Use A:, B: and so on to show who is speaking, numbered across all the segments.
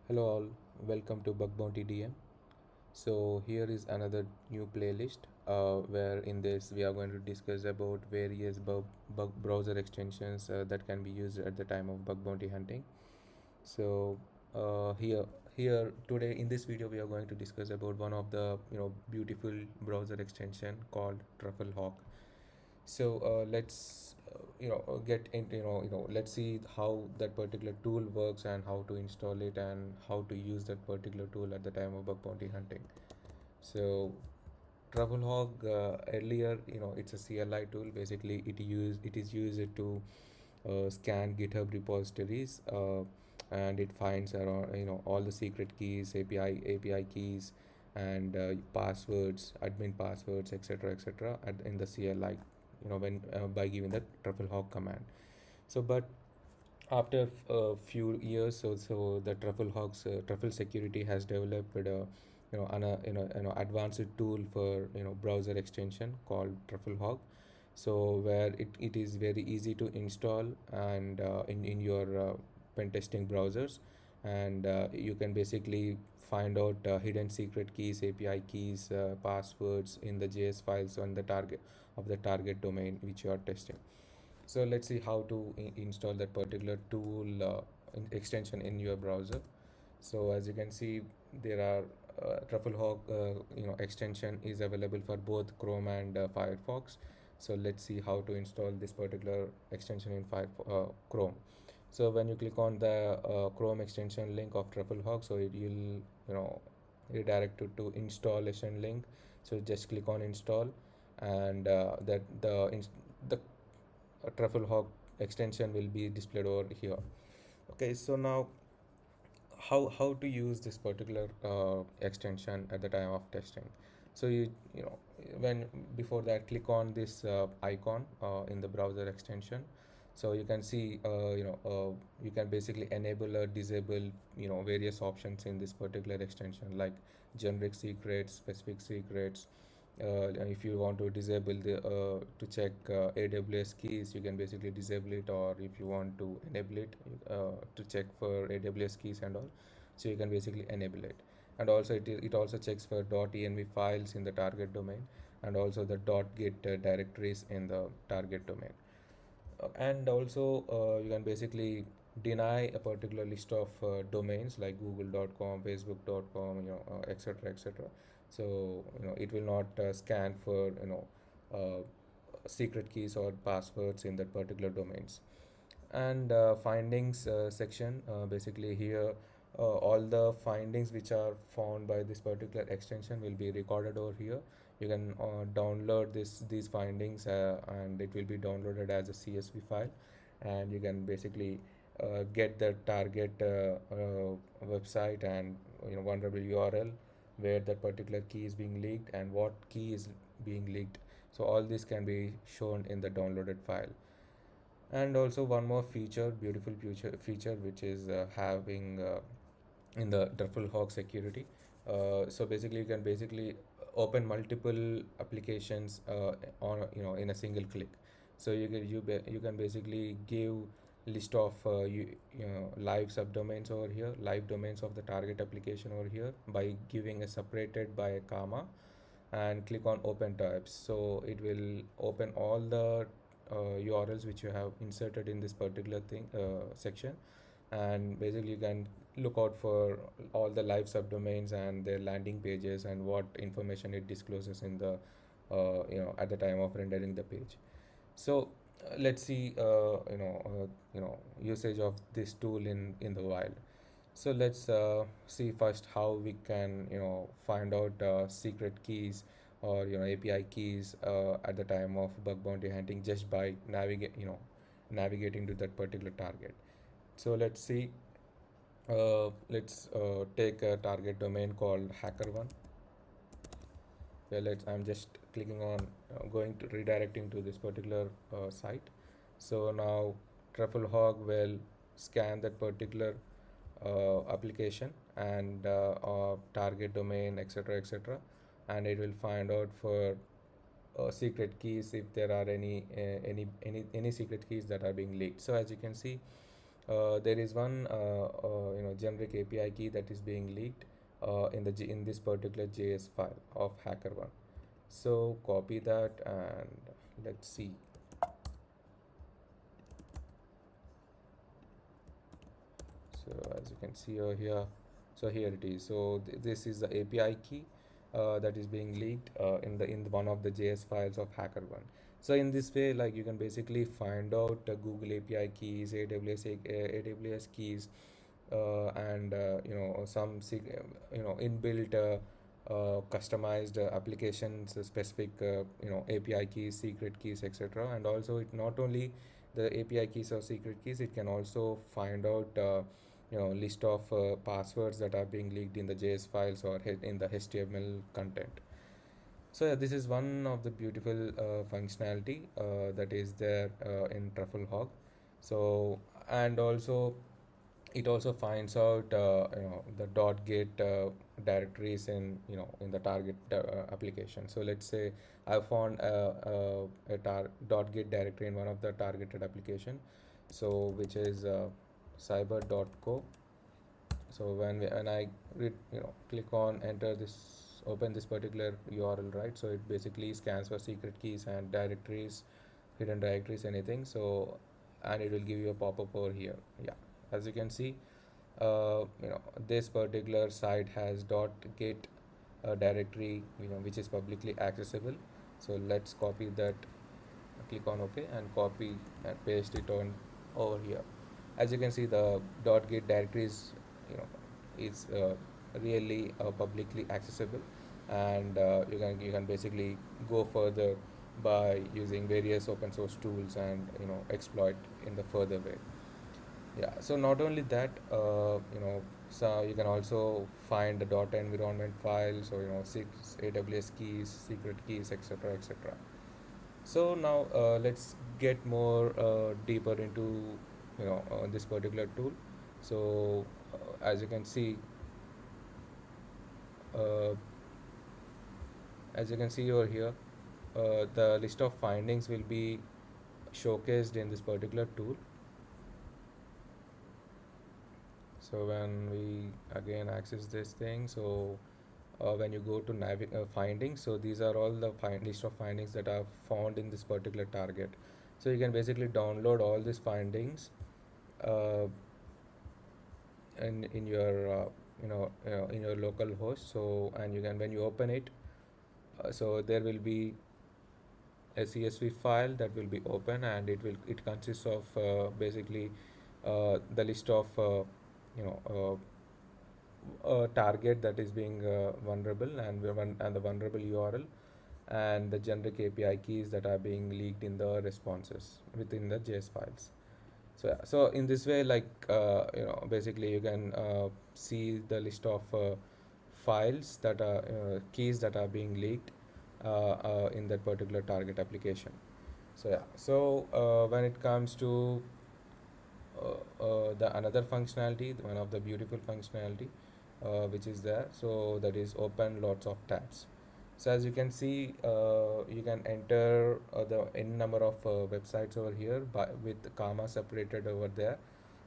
A: Hello all, welcome to Bug Bounty DM. So here is another new playlist where in this we are going to discuss about various bug browser extensions that can be used at the time of bug bounty hunting. So here today in this video we are going to discuss about one of the beautiful browser extension called TruffleHog. So let's get into let's see how that particular tool works and how to install it and how to use that particular tool at the time of bug bounty hunting. So TruffleHog earlier, it's a CLI tool. Basically, it is used to scan GitHub repositories, and it finds around all the secret keys, API keys, and passwords, admin passwords, etc. In the CLI, when by giving the TruffleHog command. So, but after a few years, so the TruffleHog's Truffle security has developed advanced tool for browser extension called TruffleHog. So where it is very easy to install and in your pen testing browsers, and you can basically find out hidden secret keys, API keys, passwords in the JS files on the target domain which you are testing. So let's see how to install that particular tool extension in your browser. So as you can see, there are TruffleHog extension is available for both Chrome and Firefox. So let's see how to install this particular extension in Chrome. So when you click on the Chrome extension link of TruffleHog, so you'll redirect to installation link. So just click on install, and that the TruffleHog extension will be displayed over here. Okay, so now how to use this particular extension at the time of testing. So when before that, click on this icon in the browser extension. So you can see you can basically enable or disable various options in this particular extension, like generic secrets, specific secrets. If you want to disable the to check AWS keys, you can basically disable it, or if you want to enable it to check for AWS keys and all, so you can basically enable it. And also it also checks for .env files in the target domain, and also the .git directories in the target domain. And also you can basically deny a particular list of domains like google.com, facebook.com, etc. So it will not scan for secret keys or passwords in that particular domains. And findings section, basically here all the findings which are found by this particular extension will be recorded over here. You can download these findings, and it will be downloaded as a CSV file, and you can basically get the target website and vulnerable URL where that particular key is being leaked and what key is being leaked. So all this can be shown in the downloaded file. And also one more beautiful feature which is having in the TruffleHog security. So basically you can basically open multiple applications on in a single click. So you can basically give list of live subdomains over here, live domains of the target application over here, by giving a separated by a comma, and click on open tabs. So it will open all the URLs which you have inserted in this particular thing section, and basically you can look out for all the live subdomains and their landing pages and what information it discloses in the at the time of rendering the page. So let's see usage of this tool in the wild. So let's see first how we can find out secret keys or API keys at the time of bug bounty hunting, just by navigating to that particular target. So let's see. Let's take a target domain called hackerone. Yeah, I'm just clicking on going to redirecting to this particular site. So now TruffleHog will scan that particular application and target domain, etc., and it will find out for secret keys if there are any secret keys that are being leaked. So as you can see, there is one generic API key that is being leaked in this particular JS file of hackerone. So copy that and let's see. So as you can see over here, so here it is. So this is the API key that is being leaked in one of the JS files of HackerOne. So in this way, like you can basically find out Google API keys, AWS keys, and some inbuilt customized applications specific API keys, secret keys, etc. And also it not only the API keys or secret keys, it can also find out list of passwords that are being leaked in the JS files or in the HTML content. So yeah, this is one of the beautiful functionality that is there in TruffleHog. So and also it also finds out the .get directories in the target application. So let's say I found .get directory in one of the targeted application, so which is cyber.co. So when I click on enter this, open this particular URL, right? So it basically scans for secret keys and directories, hidden directories, anything. So and it will give you a pop-up over here. Yeah, as you can see, this particular site has .get directory, which is publicly accessible. So let's copy that, click on OK and copy and paste it on over here. As you can see, the .get directory is really publicly accessible, and you can basically go further by using various open source tools and exploit in the further way. Yeah, so not only that, so you can also find the environment files, or six AWS keys, secret keys, etc., etc. So now let's get more deeper into this particular tool. So as you can see, uh, as you can see over here, the list of findings will be showcased in this particular tool. So when we again access this thing, so when you go to findings, so these are all the list of findings that are found in this particular target. So you can basically download all these findings uh, in your in your local host. So and you can, when you open it, so there will be a CSV file that will be open, and it consists of basically the list of you know target that is being vulnerable, and the vulnerable URL, and the generic API keys that are being leaked in the responses within the JS files. So yeah, so in this way, like basically you can see the list of files that are keys that are being leaked in that particular target application. So yeah, so when it comes to the another functionality, one of the beautiful functionality which is there, so that is open lots of tabs. So as you can see, you can enter the n number of websites over here with comma separated over there,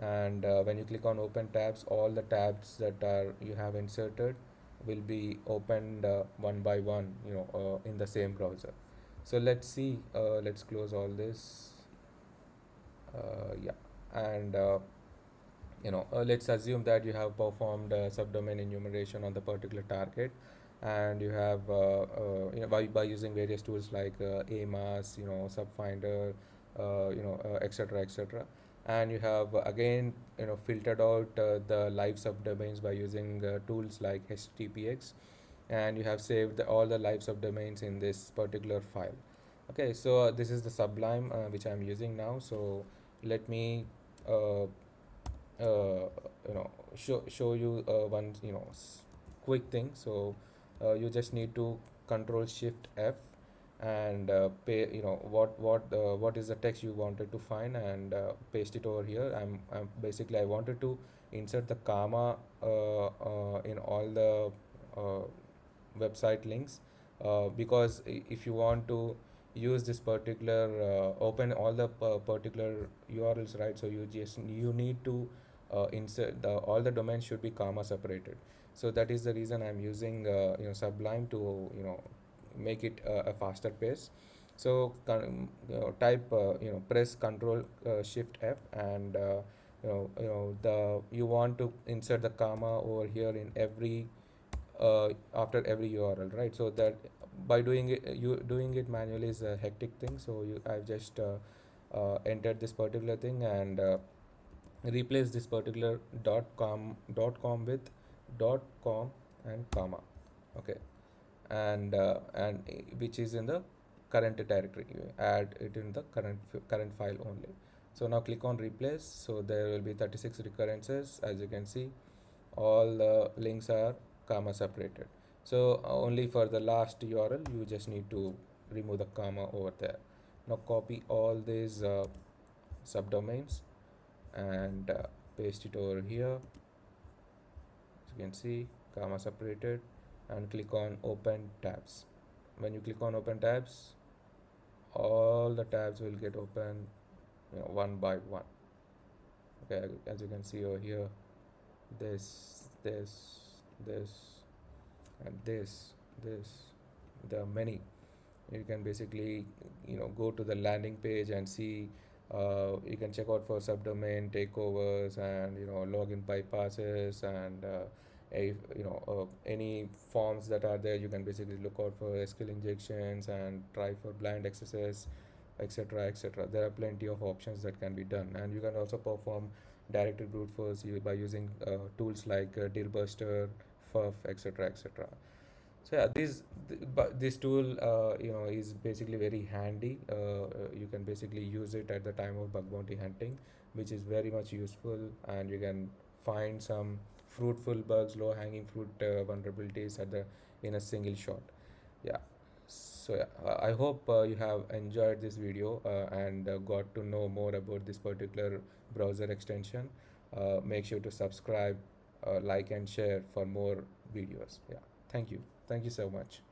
A: and when you click on open tabs, all the tabs that are you have inserted will be opened one by one, in the same browser. So let's see, let's close all this. Yeah, and let's assume that you have performed subdomain enumeration on the particular target, and you have by using various tools like AMAS, subfinder, etc., etc., and you have again filtered out the live subdomains by using tools like HTTPX, and you have saved all the live subdomains in this particular file. Okay, so this is the Sublime which I'm using now. So let me uh, show you one quick thing. So you just need to Control Shift F, and pay what is the text you wanted to find, and paste it over here. I'm basically I wanted to insert the comma in all the website links, because if you want to use this particular open all the particular URLs, right? So you need to insert all the domains should be comma separated. So that is the reason I'm using Sublime to make it a faster pace. So type press Control Shift F, and you want to insert the comma over here in every after every URL, right? So that by doing it, you doing it manually is a hectic thing. So I've just entered this particular thing, and replace this particular dot com with .com and comma. Okay, and which is in the current directory. You add it in the current file only. So now click on replace. So there will be 36 recurrences. As you can see, all the links are comma separated. So only for the last URL you just need to remove the comma over there. Now copy all these subdomains and paste it over here. As you can see, comma separated, and click on open tabs. When you click on open tabs, all the tabs will get open one by one. Okay, as you can see over here, this this and this there are many. You can basically go to the landing page and see, you can check out for subdomain takeovers and login bypasses, and any forms that are there. You can basically look out for SQL injections and try for blind accesses, etc., etc. There are plenty of options that can be done, and you can also perform directed brute force by using tools like Dealbuster, FUF, etc., etc. So yeah, this tool is basically very handy. You can basically use it at the time of bug bounty hunting, which is very much useful, and you can find some fruitful bugs, low hanging fruit vulnerabilities in a single shot. Yeah. So yeah, I hope you have enjoyed this video and got to know more about this particular browser extension. Make sure to subscribe, like, and share for more videos. Yeah. Thank you. Thank you so much.